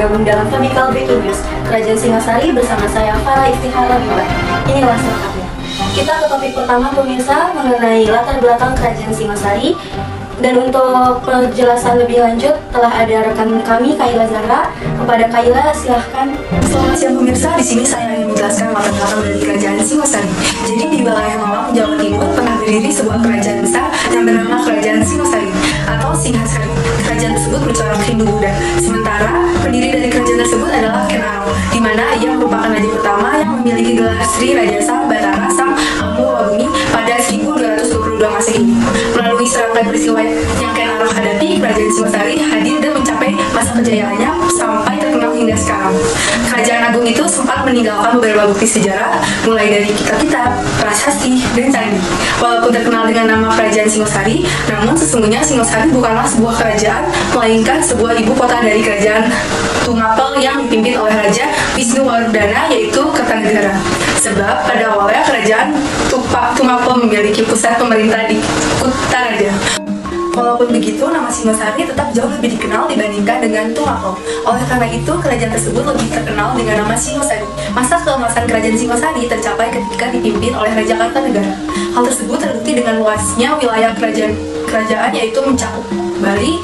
bergabung dalam Chemical Breaking News Kerajaan Singasari bersama saya Farah Istihara Bibah. Inilah selengkapnya. Kita ke topik pertama pemirsa mengenai latar belakang Kerajaan Singasari. Dan untuk penjelasan lebih lanjut telah ada rekan kami Kaila Zahra. Kepada Kaila silahkan. Selamat siang pemirsa, di sini saya ingin menjelaskan latar belakang dari Kerajaan Singasari. Jadi di wilayah Malang, Jawa Timur pernah berdiri sebuah kerajaan besar yang bernama Kerajaan Singasari atau Singhasari. Kerajaan tersebut bercorak Hindu-Buddha. Sementara pendiri dari kerajaan tersebut adalah Ken Arok, di mana ia merupakan raja pertama yang memiliki gelar Sri Rajasa Batara Sang Ampurwabumi pada 1222 Masehi. Melalui serangkaian peristiwa yang Ken Arok hadapi, Kerajaan Singasari hadir dan mencapai masa kejayaannya sampai terkenal hingga sekarang. Kerajaan Agung itu sempat meninggalkan beberapa bukti sejarah, mulai dari kitab-kitab, prasasti, dan candi. Walaupun terkenal dengan nama Kerajaan Singasari, namun sesungguhnya Singasari bukanlah sebuah kerajaan, melainkan sebuah ibu kota dari Kerajaan Tumapel yang dipimpin oleh Raja Wisnuwardana, yaitu Kertanegara. Sebab pada awalnya Kerajaan Tumapel memiliki pusat pemerintah di Kuttaraja. Walaupun begitu, nama Singasari tetap jauh lebih dikenal dibandingkan dengan Tumapel. Oleh karena itu, kerajaan tersebut lebih terkenal dengan nama Singasari. Masa keemasan Kerajaan Singasari tercapai ketika dipimpin oleh Raja Kertanegara. Hal tersebut terbukti dengan luasnya wilayah kerajaan yaitu mencakup Bali,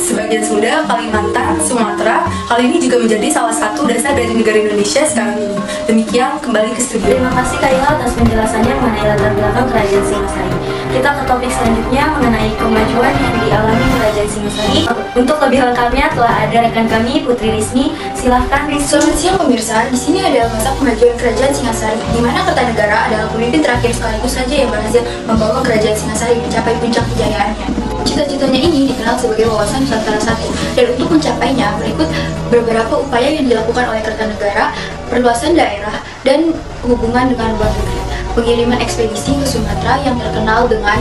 sebagian Sunda, Kalimantan, Sumatera. Hal ini juga menjadi salah satu dasar dari negara Indonesia sekarang ini. Demikian, kembali ke studio. Terima kasih Kaila atas penjelasannya mengenai latar belakang Kerajaan Singasari. Kita ke topik selanjutnya mengenai kemajuan yang dialami Kerajaan Singasari. Untuk lebih lengkapnya telah ada rekan kami Putri Rizmi. Silahkan Rizmi. Selamat siang pemirsa. Di sini ada masa kemajuan Kerajaan Singasari, di mana Kertanegara adalah pemimpin terakhir sekaligus raja yang berhasil membawa Kerajaan Singasari mencapai puncak kejayaannya. Cita-citanya ini dikenal sebagai wawasan Nusantara I, dan untuk mencapainya berikut beberapa upaya yang dilakukan oleh Kertanegara: perluasan daerah dan hubungan dengan luar negeri, pengiriman ekspedisi ke Sumatera yang terkenal dengan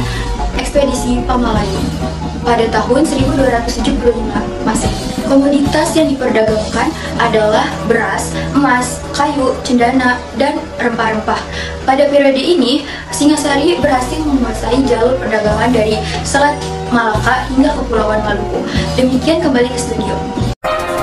ekspedisi Pamalayu pada tahun 1275 Masehi. Komoditas yang diperdagangkan adalah beras, emas, kayu, cendana, dan rempah-rempah. Pada periode ini, Singasari berhasil menguasai jalur perdagangan dari Selat Malaka hingga Kepulauan Maluku. Demikian, kembali ke studio.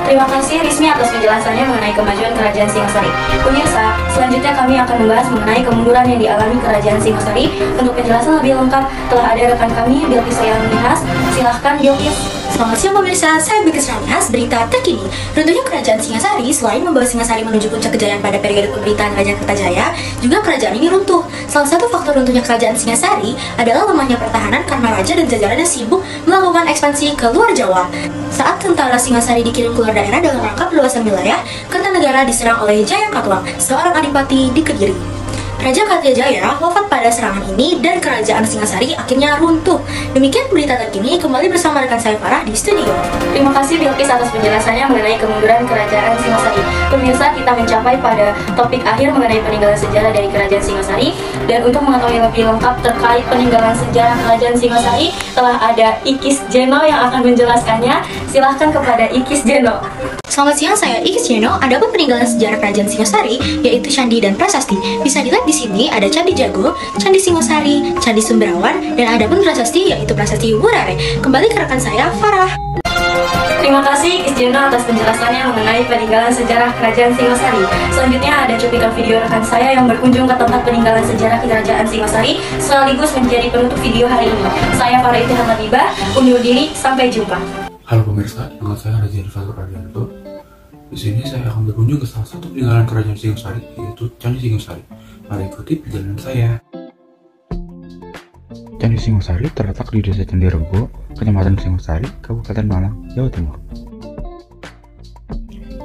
Terima kasih Rizmi atas penjelasannya mengenai kemajuan Kerajaan Singasari. Pemirsa, selanjutnya kami akan membahas mengenai kemunduran yang dialami Kerajaan Singasari. Untuk penjelasan lebih lengkap telah ada rekan kami Bilqis Rayhanihas. Silahkan Bilqis. Selamat siang pemirsa, saya Bilqis Rayhanihas. Berita terkini, runtuhnya Kerajaan Singasari selain membawa Singasari menuju puncak kejayaan pada periode pemerintahan Raja Kertajaya, juga kerajaan ini runtuh. Salah satu faktor runtuhnya Kerajaan Singasari adalah lemahnya pertahanan karena raja dan jajarannya sibuk melakukan ekspansi ke luar Jawa. Saat tentara Singasari dikirim keluar daerah dalam rangka perluasan wilayah, Kertanegara diserang oleh Jayakatwang, seorang adipati di Kediri. Raja Kertajaya wafat pada serangan ini dan Kerajaan Singasari akhirnya runtuh. Demikian berita terkini, kembali bersama rekan saya Farah di studio. Terima kasih Bilqis atas penjelasannya mengenai kemunduran Kerajaan Singasari. Pemirsa, kita mencapai pada topik akhir mengenai peninggalan sejarah dari Kerajaan Singasari. Dan untuk mengetahui lebih lengkap terkait peninggalan sejarah Kerajaan Singasari, telah ada Ikis Jeno yang akan menjelaskannya. Silahkan kepada Ikis Jeno. Selamat siang, saya Ikis Jeno. Adapun peninggalan sejarah Kerajaan Singasari, yaitu candi dan prasasti. Bisa dilihat di sini ada Candi Jago, Candi Singasari, Candi Sumberawon, dan adapun prasasti yaitu prasasti Wurare. Kembali ke rekan saya Farah. Terima kasih Ikis Jeno atas penjelasannya mengenai peninggalan sejarah Kerajaan Singasari. Selanjutnya ada cuplikan video rekan saya yang berkunjung ke tempat peninggalan sejarah Kerajaan Singasari sekaligus menjadi penutup video hari ini. Saya Farah Istihara Bibah, undur diri, sampai jumpa. Halo pemirsa, dengan saya Raja Rifatul Ardianto. Di sini saya akan berkunjung ke salah satu peninggalan Kerajaan Singasari, yaitu Candi Singasari. Mari ikuti perjalanan saya. Candi Singasari terletak di Desa Candirebo, Kecamatan Singasari, Kabupaten Malang, Jawa Timur.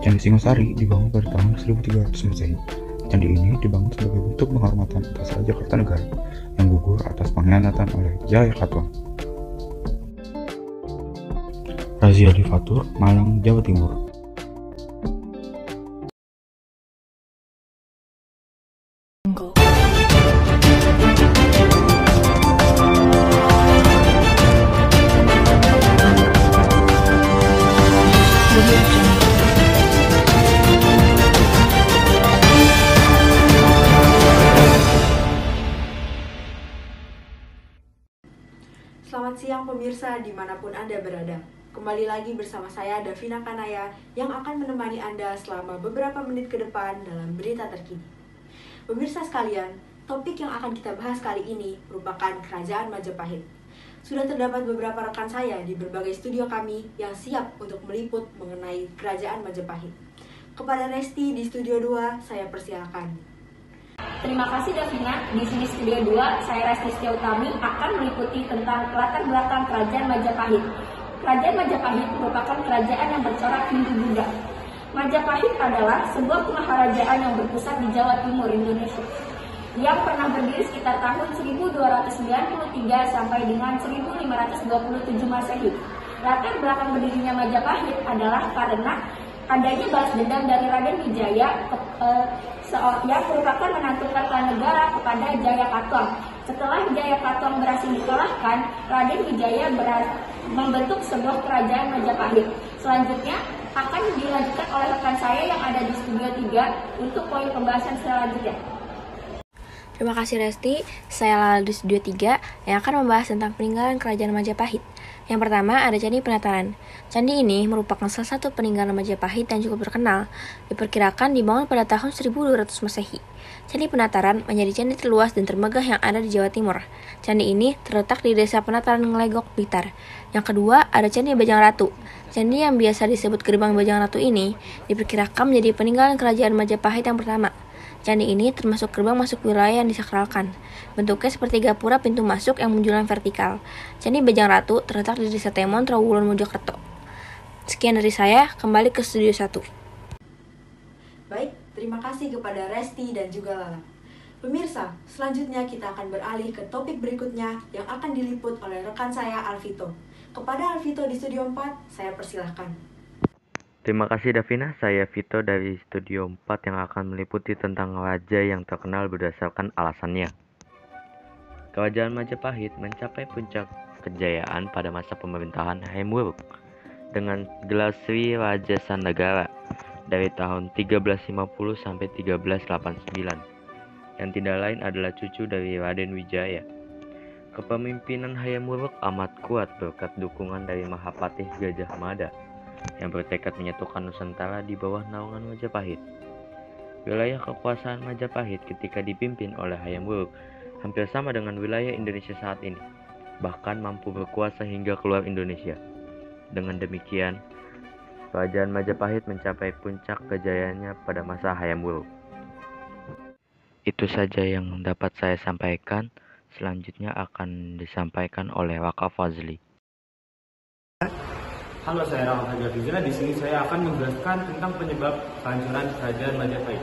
Candi Singasari dibangun pada tahun 1300 Masehi. Candi ini dibangun sebagai bentuk penghormatan atas Raja Kertanegara yang gugur atas pengkhianatan oleh Jayakatwang. Razia di Fatur, Malang, Jawa Timur. Selamat siang pemirsa dimanapun Anda berada. Kembali lagi bersama saya Davina Kanaya yang akan menemani Anda selama beberapa menit ke depan dalam berita terkini. Pemirsa sekalian, topik yang akan kita bahas kali ini merupakan Kerajaan Majapahit. Sudah terdapat beberapa rekan saya di berbagai studio kami yang siap untuk meliput mengenai Kerajaan Majapahit. Kepada Resti di Studio 2, saya persilakan. Terima kasih Davina. Di sini Studio 2, saya Resti Setiautami akan meliputi tentang latar belakang Kerajaan Majapahit. Kerajaan Majapahit merupakan kerajaan yang bercorak Hindu-Buddha. Majapahit adalah sebuah kemaharajaan yang berpusat di Jawa Timur, Indonesia, yang pernah berdiri sekitar tahun 1293 sampai dengan 1527 Masehi. Latar belakang berdirinya Majapahit adalah karena adanya balas dendam dari Raden Wijaya yang merupakan menantu Kertanegara kepada Jaya Katuang. Setelah Jaya Katuang berhasil dikalahkan, Raden Wijaya membentuk sebuah kerajaan Majapahit. Selanjutnya akan dilanjutkan oleh rekan saya yang ada di Studio 3 untuk poin pembahasan selanjutnya. Terima kasih Resti, saya Lala di Studio 3 yang akan membahas tentang peninggalan Kerajaan Majapahit. Yang pertama ada Candi Penataran. Candi ini merupakan salah satu peninggalan Majapahit yang cukup terkenal. Diperkirakan dibangun pada tahun 1200 Masehi. Candi Penataran menjadi candi terluas dan termegah yang ada di Jawa Timur. Candi ini terletak di Desa Penataran Ngelegok, Blitar. Yang kedua ada Candi Bajang Ratu. Candi yang biasa disebut Gerbang Bajang Ratu ini diperkirakan menjadi peninggalan Kerajaan Majapahit yang pertama. Candi ini termasuk gerbang masuk wilayah yang disakralkan. Bentuknya seperti gapura pintu masuk yang menjulang vertikal. Candi Bajang Ratu terletak di Desa Temon, Trawulan, Mojokerto. Sekian dari saya, kembali ke Studio 1. Baik, terima kasih kepada Resti dan juga Lala. Pemirsa, selanjutnya kita akan beralih ke topik berikutnya yang akan diliput oleh rekan saya Alvito. Kepada Alvito di Studio 4, saya persilahkan. Terima kasih Davina, saya Vito dari Studio 4 yang akan meliputi tentang raja yang terkenal berdasarkan alasannya. Kerajaan Majapahit mencapai puncak kejayaan pada masa pemerintahan Hayam Wuruk dengan gelar Sri Raja Sandagara dari tahun 1350 sampai 1389, yang tidak lain adalah cucu dari Raden Wijaya. Kepemimpinan Hayam Wuruk amat kuat berkat dukungan dari Mahapatih Gajah Mada yang bertekad menyatukan Nusantara di bawah naungan Majapahit. Wilayah kekuasaan Majapahit ketika dipimpin oleh Hayam Wuruk hampir sama dengan wilayah Indonesia saat ini, bahkan mampu berkuasa hingga keluar Indonesia. Dengan demikian, Kerajaan Majapahit mencapai puncak kejayaannya pada masa Hayam Wuruk. Itu saja yang dapat saya sampaikan. Selanjutnya akan disampaikan oleh Raka Fazli. Halo, saya Rahmat Hajafizra. Di sini saya akan menjelaskan tentang penyebab kehancuran Kerajaan Majapahit.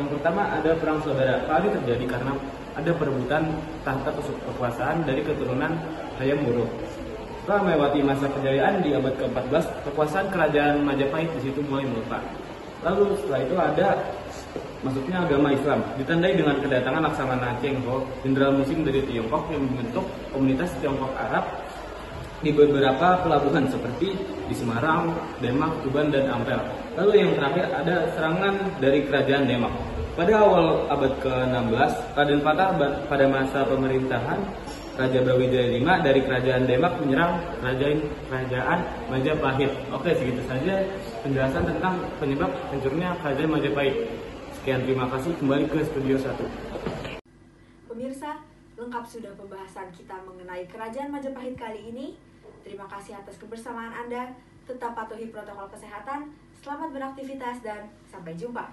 Yang pertama ada perang saudara. Hal ini terjadi karena ada perebutan tahta kekuasaan dari keturunan Hayam Wuruk. Setelah melewati masa kejayaan di abad ke-14, kekuasaan Kerajaan Majapahit di situ mulai melupa. Lalu setelah itu ada masuknya agama Islam, ditandai dengan kedatangan Laksamana Cheng Ho, jenderal musim dari Tiongkok yang membentuk komunitas Tiongkok Arab di beberapa pelabuhan seperti di Semarang, Demak, Tuban, dan Ampel. Lalu yang terakhir ada serangan dari Kerajaan Demak. Pada awal abad ke-16, Raden Patah pada masa pemerintahan Raja Brawijaya V dari Kerajaan Demak menyerang Kerajaan Majapahit. Oke, segitu saja penjelasan tentang penyebab hancurnya Kerajaan Majapahit. Sekian, terima kasih. Kembali ke Studio 1. Pemirsa, lengkap sudah pembahasan kita mengenai Kerajaan Majapahit kali ini. Terima kasih atas kebersamaan Anda. Tetap patuhi protokol kesehatan. Selamat beraktivitas dan sampai jumpa.